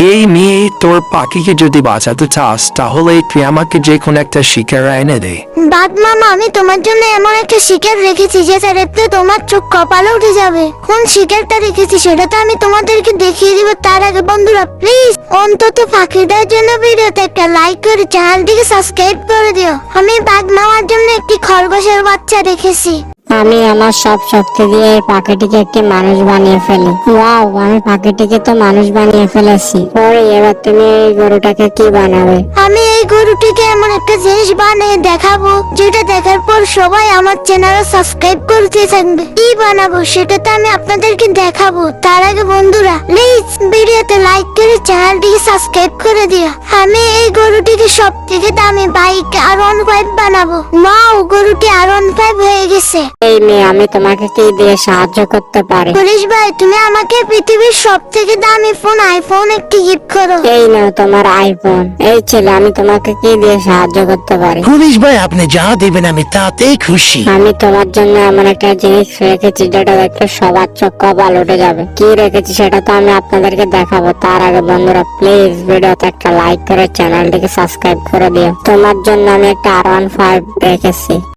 এই মেয়ে, তোর পাখিকে যদি বাঁচাতে চাস তাহলে তুই আমাকে যে কোনো একটা শিকার এনে দে। বাঘ মামা, আমি তোমার জন্য এমন একটা শিকার রেখেছি যে দেখতে তোমার চোখ কপালে উঠে যাবে। কোন শিকারটা রেখেছি সেটা তো আমি তোমাদেরকে দেখিয়ে দিব। তার আগে বন্ধুরা প্লিজ অন্তত পাখিটার জন্য ভিডিওতে একটা লাইক করে চ্যানেলটিকে সাবস্ক্রাইব করে দিও। আমি বাঘ মামার জন্য একটি খরগোশের বাচ্চা রেখেছি। আমি আমার সব শক্তি দিয়ে এই পাখিটিকে একটি মানুষ বানিয়ে ফেলি। ওয়াও, আমি পাখিটিকে তো মানুষ বানিয়ে ফেলেছি। পরে এবার তুমি এই গরুটাকে কি বানাবে? আমি এই গরুটিকে এমন একটা জিনিস বানিয়ে দেখাবো যেটা দেখার পর সবাই আমার চ্যানেলে সাবস্ক্রাইব করতে থাকবে। কি বানাবো সেটা তো আমি আপনাদেরকে দেখাবো। তার আগে বন্ধুরা প্লিজ ভিডিওতে লাইক করে চ্যানেলটিকে সাবস্ক্রাইব করে দিও। আমি এই গরুটিকে সব থেকে দামি বাইক R15 বানাবো। ওয়াও, গরুটি R15 হয়ে গেছে। এই মেয়ে, আমি তোমাকে কি দিয়ে সাহায্য করতে পারি? পুলিশ ভাই, তুমি আমাকে পৃথিবীর সব থেকে দামি ফোন আইফোন একটি গিফট করো। এই নাও তোমার আইফোন। এই ছেলে, আমি তোমাকে কি দিয়ে সাহায্য করতে পারি? পুলিশ ভাই, আপনি যা দিবেন আমি তাতেই খুশি। আমি তোমার জন্য এমন একটা জিনিস রেখেছি যেটা দেখতে সবার চোখ কপাল উঠে যাবে। কি রেখেছি সেটা তো আমি আপনাদেরকে দেখাবো। তার আগে বন্ধুরা প্লিজ ভিডিওতে একটা লাইক করে চ্যানেলটিকে সাবস্ক্রাইব করে দিও। তোমার জন্য আমি একটা R15 রেখেছি।